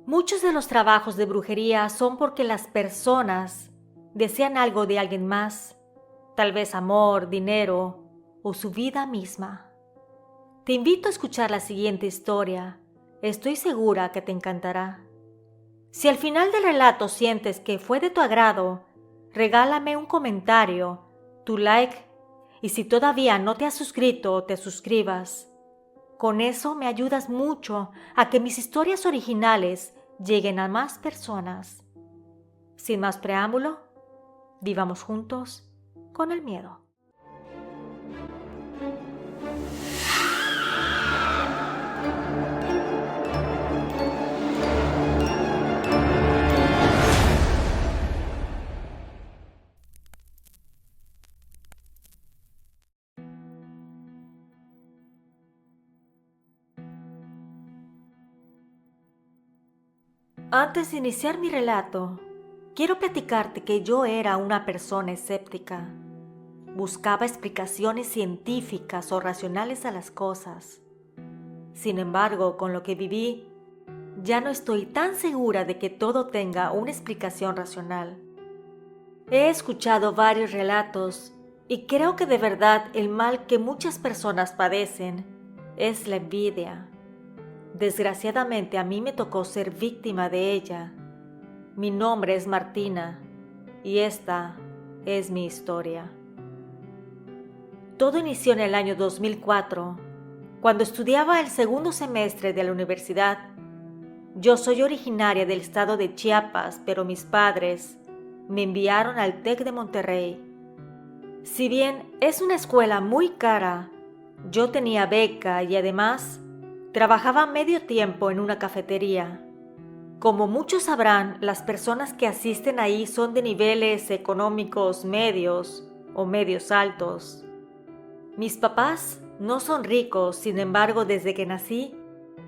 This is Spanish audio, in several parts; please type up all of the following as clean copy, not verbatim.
Muchos de los trabajos de brujería son porque las personas desean algo de alguien más, tal vez amor, dinero o su vida misma. Te invito a escuchar la siguiente historia. Estoy segura que te encantará. Si al final del relato sientes que fue de tu agrado, regálame un comentario, tu like, y si todavía no te has suscrito, te suscribas. Con eso me ayudas mucho a que mis historias originales lleguen a más personas. Sin más preámbulo, vivamos juntos con el miedo. Antes de iniciar mi relato, quiero platicarte que yo era una persona escéptica. Buscaba explicaciones científicas o racionales a las cosas. Sin embargo, con lo que viví, ya no estoy tan segura de que todo tenga una explicación racional. He escuchado varios relatos y creo que de verdad el mal que muchas personas padecen es la envidia. Desgraciadamente a mí me tocó ser víctima de ella. Mi nombre es Martina y esta es mi historia. Todo inició en el año 2004, cuando estudiaba el segundo semestre de la universidad. Yo soy originaria del estado de Chiapas, pero mis padres me enviaron al TEC de Monterrey. Si bien es una escuela muy cara, yo tenía beca y además trabajaba medio tiempo en una cafetería. Como muchos sabrán, las personas que asisten ahí son de niveles económicos medios o medios altos. Mis papás no son ricos, sin embargo, desde que nací,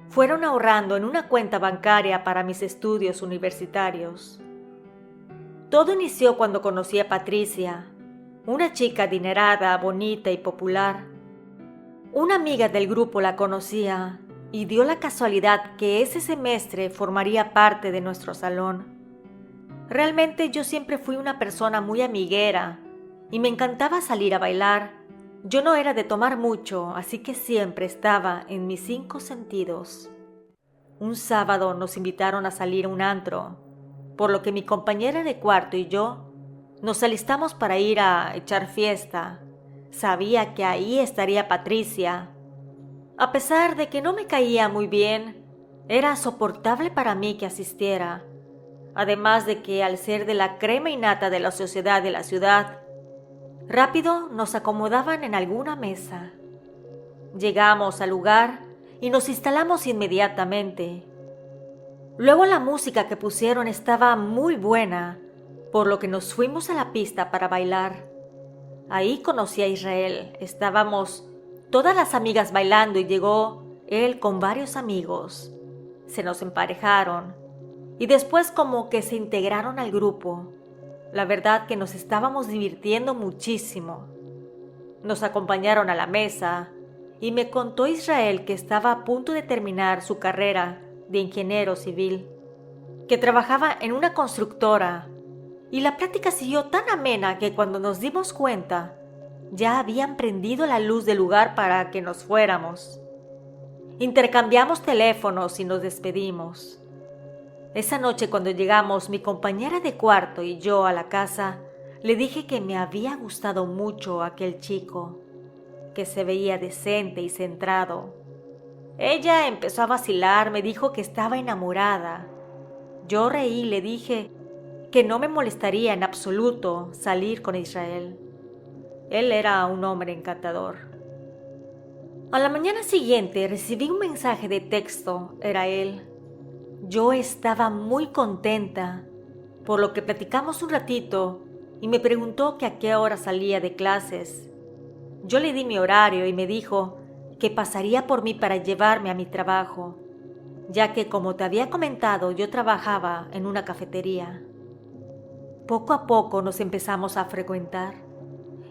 fueron ahorrando en una cuenta bancaria para mis estudios universitarios. Todo inició cuando conocí a Patricia, una chica adinerada, bonita y popular. Una amiga del grupo la conocía y dio la casualidad que ese semestre formaría parte de nuestro salón. Realmente yo siempre fui una persona muy amiguera y me encantaba salir a bailar. Yo no era de tomar mucho, así que siempre estaba en mis 5 sentidos. Un sábado nos invitaron a salir a un antro, por lo que mi compañera de cuarto y yo nos alistamos para ir a echar fiesta. Sabía que ahí estaría Patricia. A pesar de que no me caía muy bien, era soportable para mí que asistiera. Además de que al ser de la crema innata de la sociedad de la ciudad, rápido nos acomodaban en alguna mesa. Llegamos al lugar y nos instalamos inmediatamente. Luego la música que pusieron estaba muy buena, por lo que nos fuimos a la pista para bailar. Ahí conocí a Israel. Estábamos todas las amigas bailando y llegó él con varios amigos. Se nos emparejaron y después como que se integraron al grupo. La verdad que nos estábamos divirtiendo muchísimo. Nos acompañaron a la mesa y me contó Israel que estaba a punto de terminar su carrera de ingeniero civil, que trabajaba en una constructora, y la plática siguió tan amena que cuando nos dimos cuenta ya habían prendido la luz del lugar para que nos fuéramos. Intercambiamos teléfonos y nos despedimos. Esa noche cuando llegamos mi compañera de cuarto y yo a la casa, le dije que me había gustado mucho aquel chico, que se veía decente y centrado. Ella empezó a vacilar, me dijo que estaba enamorada. Yo reí y le dije que no me molestaría en absoluto salir con Israel. Él era un hombre encantador. A la mañana siguiente recibí un mensaje de texto, era él. Yo estaba muy contenta, por lo que platicamos un ratito y me preguntó que a qué hora salía de clases. Yo le di mi horario y me dijo que pasaría por mí para llevarme a mi trabajo, ya que como te había comentado yo trabajaba en una cafetería. Poco a poco nos empezamos a frecuentar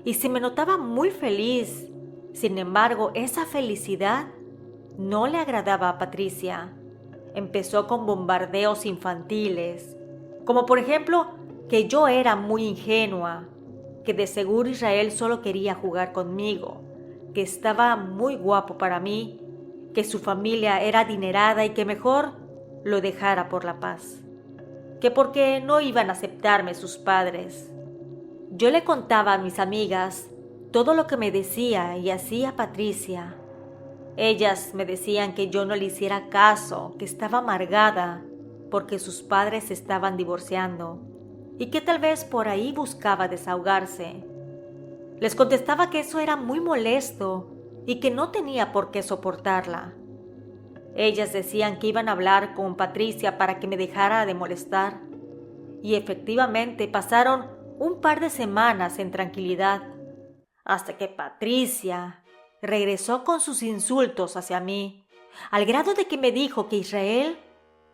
y se me notaba muy feliz. Sin embargo, esa felicidad no le agradaba a Patricia. empezó con bombardeos infantiles, como por ejemplo que yo era muy ingenua, que de seguro Israel solo quería jugar conmigo, que estaba muy guapo para mí, que su familia era adinerada y que mejor lo dejara por la paz, que porque no iban a aceptarme sus padres. Yo le contaba a mis amigas todo lo que me decía y hacía Patricia. Ellas me decían que yo no le hiciera caso, que estaba amargada porque sus padres se estaban divorciando y que tal vez por ahí buscaba desahogarse. Les contestaba que eso era muy molesto y que no tenía por qué soportarla. Ellas decían que iban a hablar con Patricia para que me dejara de molestar. Y efectivamente pasaron un par de semanas en tranquilidad, hasta que Patricia regresó con sus insultos hacia mí, al grado de que me dijo que Israel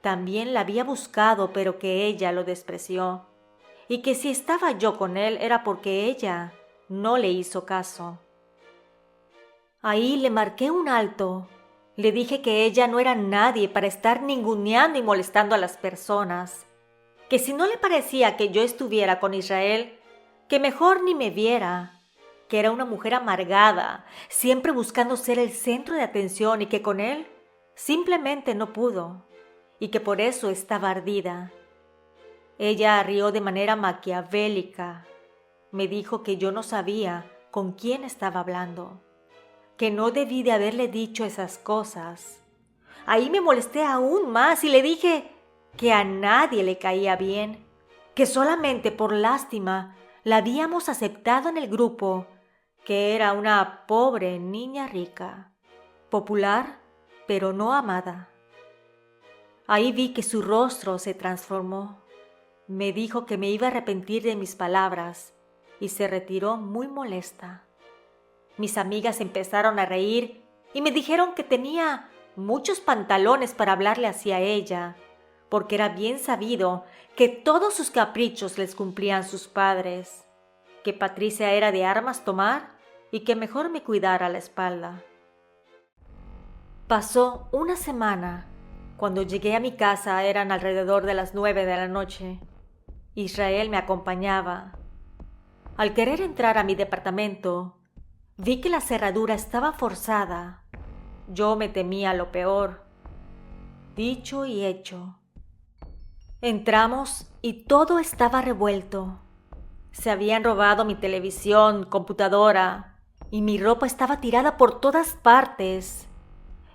también la había buscado, pero que ella lo despreció, y que si estaba yo con él era porque ella no le hizo caso. Ahí le marqué un alto. Le dije que ella no era nadie para estar ninguneando y molestando a las personas, que si no le parecía que yo estuviera con Israel, que mejor ni me viera, que era una mujer amargada, siempre buscando ser el centro de atención y que con él simplemente no pudo, y que por eso estaba ardida. Ella rió de manera maquiavélica. Me dijo que yo no sabía con quién estaba hablando, que no debí de haberle dicho esas cosas. Ahí me molesté aún más y le dije que a nadie le caía bien, que solamente por lástima la habíamos aceptado en el grupo, que era una pobre niña rica, popular, pero no amada. Ahí vi que su rostro se transformó. Me dijo que me iba a arrepentir de mis palabras y se retiró muy molesta. Mis amigas empezaron a reír y me dijeron que tenía muchos pantalones para hablarle así a ella, porque era bien sabido que todos sus caprichos les cumplían sus padres, que Patricia era de armas tomar y que mejor me cuidara la espalda. Pasó una semana. Cuando llegué a mi casa eran alrededor de las 9 de la noche. Israel me acompañaba. Al querer entrar a mi departamento, vi que la cerradura estaba forzada. Yo me temía lo peor. Dicho y hecho. Entramos y todo estaba revuelto. Se habían robado mi televisión, computadora, y mi ropa estaba tirada por todas partes.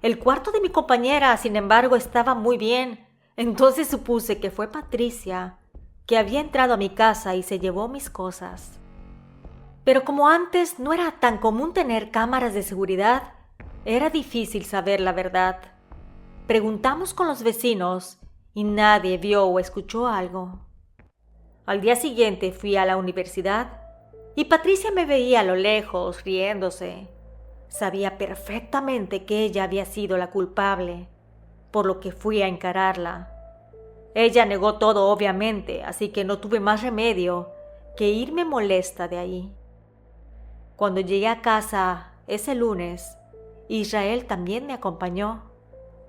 El cuarto de mi compañera, sin embargo, estaba muy bien. Entonces supuse que fue Patricia, que había entrado a mi casa y se llevó mis cosas. Pero como antes no era tan común tener cámaras de seguridad, era difícil saber la verdad. Preguntamos con los vecinos y nadie vio o escuchó algo. Al día siguiente fui a la universidad y Patricia me veía a lo lejos riéndose. Sabía perfectamente que ella había sido la culpable, por lo que fui a encararla. Ella negó todo, obviamente, así que no tuve más remedio que irme molesta de ahí. Cuando llegué a casa ese lunes, Israel también me acompañó.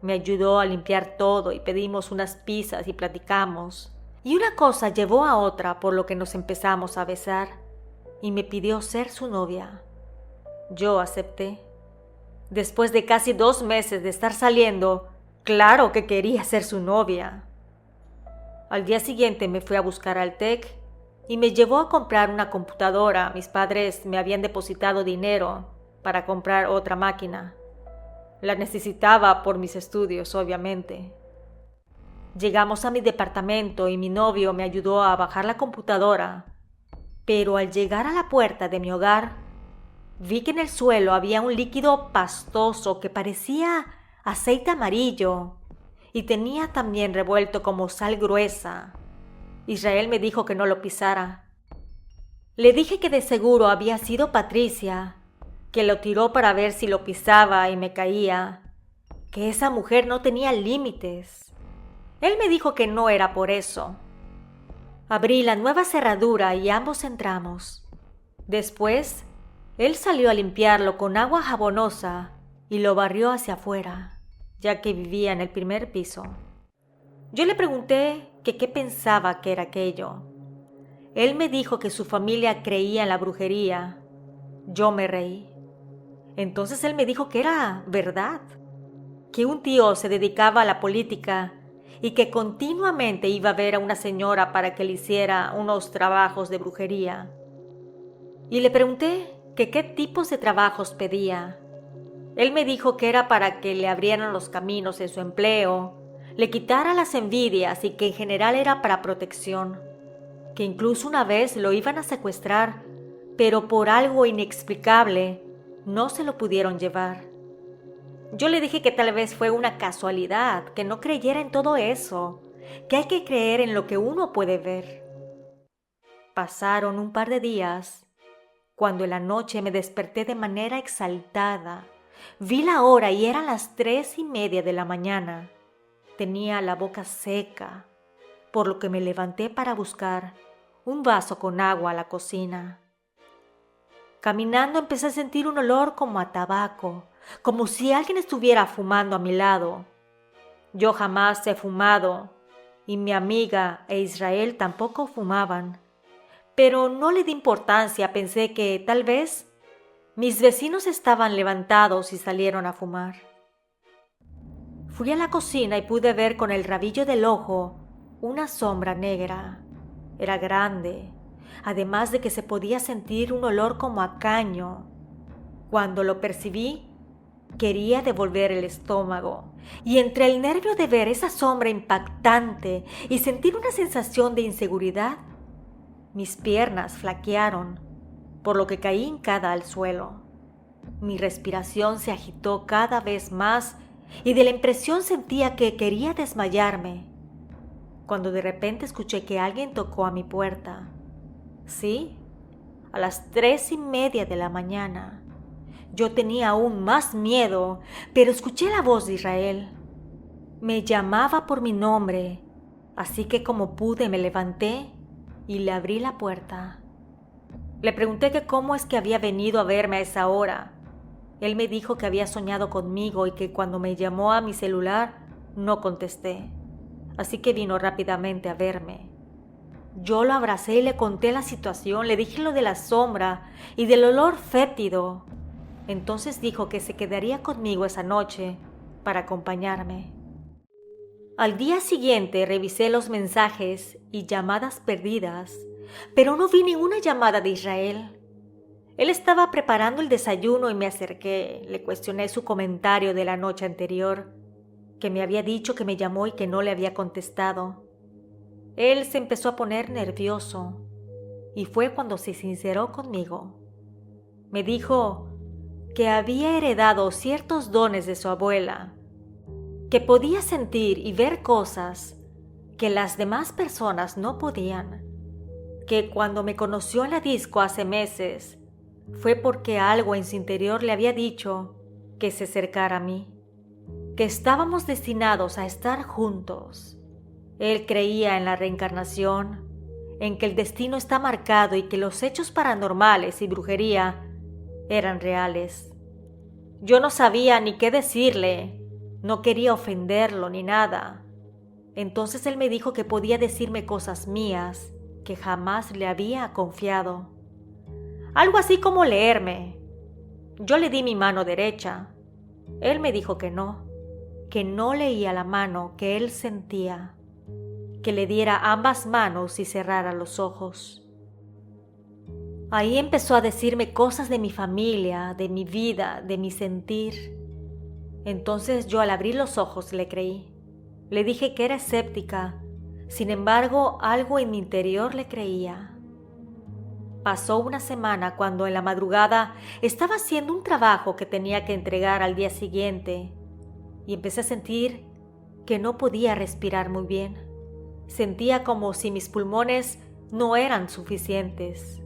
Me ayudó a limpiar todo y pedimos unas pizzas y platicamos. Y una cosa llevó a otra, por lo que nos empezamos a besar y me pidió ser su novia. Yo acepté. Después de casi 2 meses de estar saliendo, claro que quería ser su novia. Al día siguiente me fui a buscar al TEC y me llevó a comprar una computadora. Mis padres me habían depositado dinero para comprar otra máquina. La necesitaba por mis estudios, obviamente. Llegamos a mi departamento y mi novio me ayudó a bajar la computadora. Pero al llegar a la puerta de mi hogar, vi que en el suelo había un líquido pastoso que parecía aceite amarillo y tenía también revuelto como sal gruesa. Israel me dijo que no lo pisara. Le dije que de seguro había sido Patricia, que lo tiró para ver si lo pisaba y me caía, que esa mujer no tenía límites. Él me dijo que no era por eso. Abrí la nueva cerradura y ambos entramos. Después, él salió a limpiarlo con agua jabonosa y lo barrió hacia afuera, ya que vivía en el primer piso. Yo le pregunté que qué pensaba que era aquello. Él me dijo que su familia creía en la brujería. Yo me reí. Entonces él me dijo que era verdad, que un tío se dedicaba a la política y que continuamente iba a ver a una señora para que le hiciera unos trabajos de brujería. Y le pregunté que qué tipos de trabajos pedía. Él me dijo que era para que le abrieran los caminos en su empleo, le quitara las envidias y que en general era para protección, que incluso una vez lo iban a secuestrar, pero por algo inexplicable no se lo pudieron llevar. Yo le dije que tal vez fue una casualidad, que no creyera en todo eso, que hay que creer en lo que uno puede ver. Pasaron un par de días, cuando en la noche me desperté de manera exaltada. Vi la hora y eran las 3:30 de la mañana. Tenía la boca seca, por lo que me levanté para buscar un vaso con agua a la cocina. Caminando empecé a sentir un olor como a tabaco, como si alguien estuviera fumando a mi lado. Yo jamás he fumado, y mi amiga e Israel tampoco fumaban, pero no le di importancia, pensé que tal vez mis vecinos estaban levantados y salieron a fumar. Fui a la cocina y pude ver con el rabillo del ojo una sombra negra. Era grande, además de que se podía sentir un olor como a caño. Cuando lo percibí, quería devolver el estómago, y entre el nervio de ver esa sombra impactante y sentir una sensación de inseguridad, mis piernas flaquearon, por lo que caí hincada al suelo. Mi respiración se agitó cada vez más y de la impresión sentía que quería desmayarme, cuando de repente escuché que alguien tocó a mi puerta. Sí, a las 3:30 de la mañana. Yo tenía aún más miedo, pero escuché la voz de Israel. Me llamaba por mi nombre, así que como pude me levanté y le abrí la puerta. Le pregunté que cómo es que había venido a verme a esa hora. Él me dijo que había soñado conmigo y que cuando me llamó a mi celular no contesté, así que vino rápidamente a verme. Yo lo abracé y le conté la situación, le dije lo de la sombra y del olor fétido. Entonces dijo que se quedaría conmigo esa noche para acompañarme. Al día siguiente revisé los mensajes y llamadas perdidas, pero no vi ninguna llamada de Israel. Él estaba preparando el desayuno y me acerqué. Le cuestioné su comentario de la noche anterior, que me había dicho que me llamó y que no le había contestado. Él se empezó a poner nervioso y fue cuando se sinceró conmigo. Me dijo que había heredado ciertos dones de su abuela, que podía sentir y ver cosas que las demás personas no podían, que cuando me conoció en la disco hace meses fue porque algo en su interior le había dicho que se acercara a mí, que estábamos destinados a estar juntos. Él creía en la reencarnación, en que el destino está marcado y que los hechos paranormales y brujería eran reales. Yo no sabía ni qué decirle, no quería ofenderlo ni nada. Entonces él me dijo que podía decirme cosas mías que jamás le había confiado. Algo así como leerme. Yo le di mi mano derecha. Él me dijo que no leía la mano que él sentía, que le diera ambas manos y cerrara los ojos. Ahí empezó a decirme cosas de mi familia, de mi vida, de mi sentir. Entonces yo al abrir los ojos le creí. Le dije que era escéptica, sin embargo algo en mi interior le creía. Pasó una semana cuando en la madrugada estaba haciendo un trabajo que tenía que entregar al día siguiente y empecé a sentir que no podía respirar muy bien. Sentía como si mis pulmones no eran suficientes.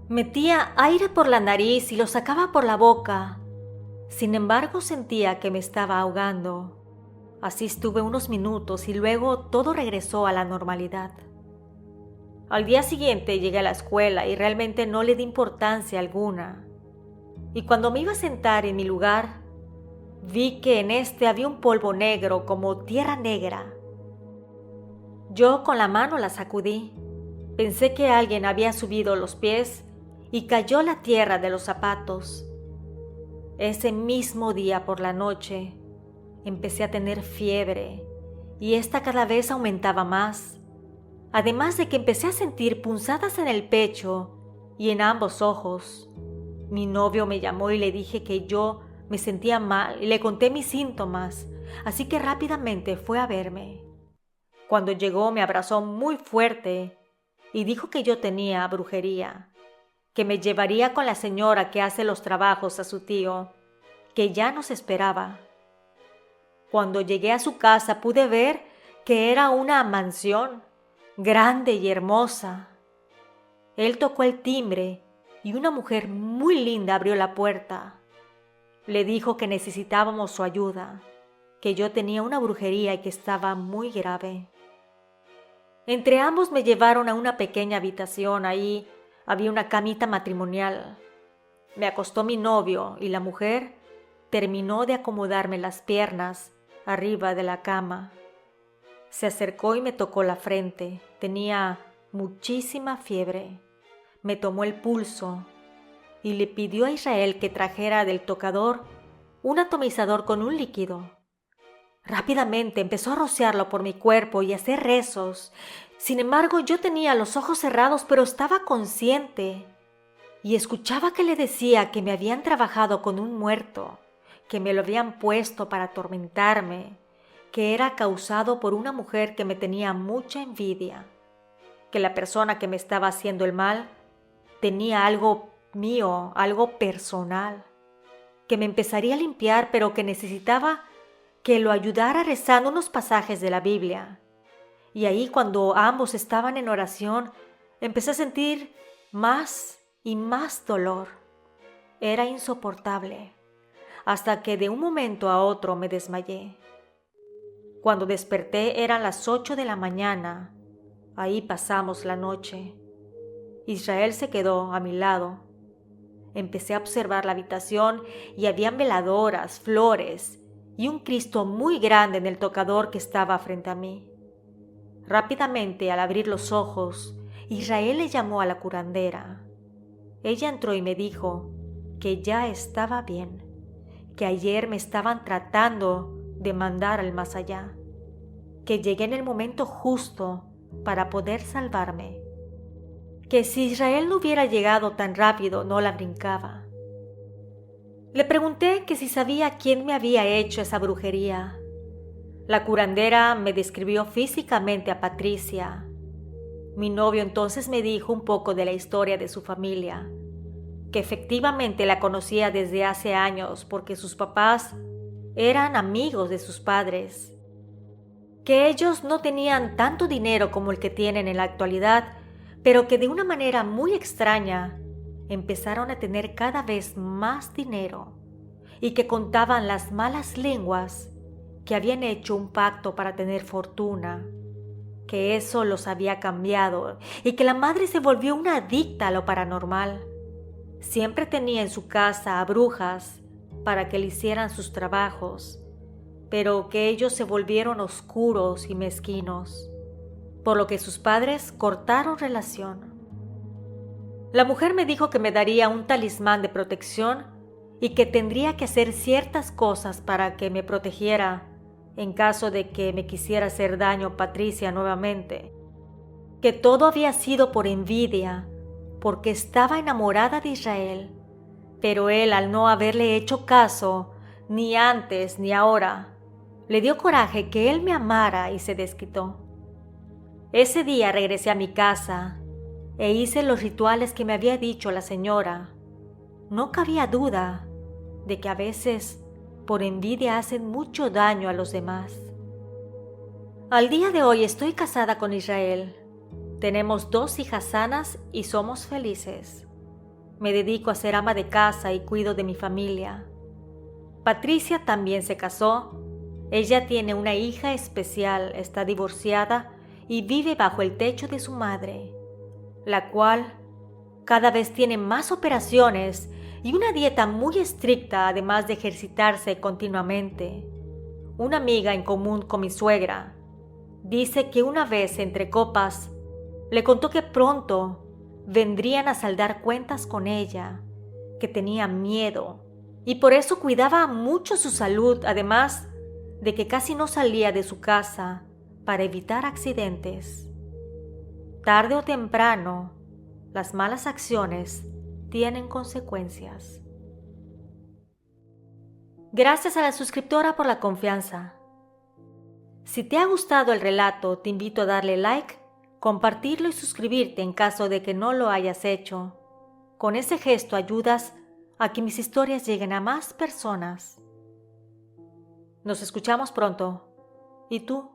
Metía aire por la nariz y lo sacaba por la boca. Sin embargo, sentía que me estaba ahogando. Así estuve unos minutos y luego todo regresó a la normalidad. Al día siguiente llegué a la escuela y realmente no le di importancia alguna. Y cuando me iba a sentar en mi lugar, vi que en este había un polvo negro como tierra negra. Yo con la mano la sacudí. Pensé que alguien había subido los pies y cayó la tierra de los zapatos. Ese mismo día por la noche empecé a tener fiebre y esta cada vez aumentaba más. Además de que empecé a sentir punzadas en el pecho y en ambos ojos. Mi novio me llamó y le dije que yo me sentía mal y le conté mis síntomas, así que rápidamente fue a verme. Cuando llegó me abrazó muy fuerte y dijo que yo tenía brujería, que me llevaría con la señora que hace los trabajos a su tío, que ya nos esperaba. Cuando llegué a su casa pude ver que era una mansión grande y hermosa. Él tocó el timbre y una mujer muy linda abrió la puerta. Le dijo que necesitábamos su ayuda, que yo tenía una brujería y que estaba muy grave. Entre ambos me llevaron a una pequeña habitación. Ahí había una camita matrimonial. Me acostó mi novio y la mujer terminó de acomodarme las piernas arriba de la cama. Se acercó y me tocó la frente. Tenía muchísima fiebre. Me tomó el pulso y le pidió a Israel que trajera del tocador un atomizador con un líquido. Rápidamente empezó a rociarlo por mi cuerpo y a hacer rezos. Sin embargo, yo tenía los ojos cerrados, pero estaba consciente y escuchaba que le decía que me habían trabajado con un muerto, que me lo habían puesto para atormentarme, que era causado por una mujer que me tenía mucha envidia, que la persona que me estaba haciendo el mal tenía algo mío, algo personal, que me empezaría a limpiar, pero que necesitaba que lo ayudara rezando unos pasajes de la Biblia. Y ahí, cuando ambos estaban en oración, empecé a sentir más y más dolor. Era insoportable, hasta que de un momento a otro me desmayé. Cuando desperté eran las 8 de la mañana. Ahí pasamos la noche. Israel se quedó a mi lado. Empecé a observar la habitación y habían veladoras, flores y un Cristo muy grande en el tocador que estaba frente a mí. Rápidamente, al abrir los ojos, Israel le llamó a la curandera. Ella entró y me dijo que ya estaba bien, que ayer me estaban tratando de mandar al más allá, que llegué en el momento justo para poder salvarme, que si Israel no hubiera llegado tan rápido no la brincaba. Le pregunté que si sabía quién me había hecho esa brujería. La curandera me describió físicamente a Patricia. Mi novio entonces me dijo un poco de la historia de su familia, que efectivamente la conocía desde hace años porque sus papás eran amigos de sus padres, que ellos no tenían tanto dinero como el que tienen en la actualidad, pero que de una manera muy extraña empezaron a tener cada vez más dinero y que contaban las malas lenguas que habían hecho un pacto para tener fortuna, que eso los había cambiado y que la madre se volvió una adicta a lo paranormal. Siempre tenía en su casa a brujas para que le hicieran sus trabajos, pero que ellos se volvieron oscuros y mezquinos, por lo que sus padres cortaron relación. La mujer me dijo que me daría un talismán de protección y que tendría que hacer ciertas cosas para que me protegiera en caso de que me quisiera hacer daño Patricia nuevamente, que todo había sido por envidia, porque estaba enamorada de Israel, pero él, al no haberle hecho caso, ni antes ni ahora, le dio coraje que él me amara y se desquitó. Ese día regresé a mi casa e hice los rituales que me había dicho la señora. No cabía duda de que a veces por envidia hacen mucho daño a los demás. Al día de hoy estoy casada con Israel. Tenemos 2 hijas sanas y somos felices. Me dedico a ser ama de casa y cuido de mi familia. Patricia también se casó. Ella tiene una hija especial, está divorciada y vive bajo el techo de su madre, la cual cada vez tiene más operaciones y una dieta muy estricta, además de ejercitarse continuamente. Una amiga en común con mi suegra Dice que una vez, entre copas, le contó que pronto vendrían a saldar cuentas con ella, que tenía miedo y por eso cuidaba mucho su salud, además de que casi no salía de su casa para evitar accidentes. Tarde o temprano, las malas acciones tienen consecuencias. Gracias a la suscriptora por la confianza. Si te ha gustado el relato, te invito a darle like, compartirlo y suscribirte en caso de que no lo hayas hecho. Con ese gesto ayudas a que mis historias lleguen a más personas. Nos escuchamos pronto. ¿Y tú?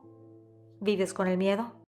¿Vives con el miedo?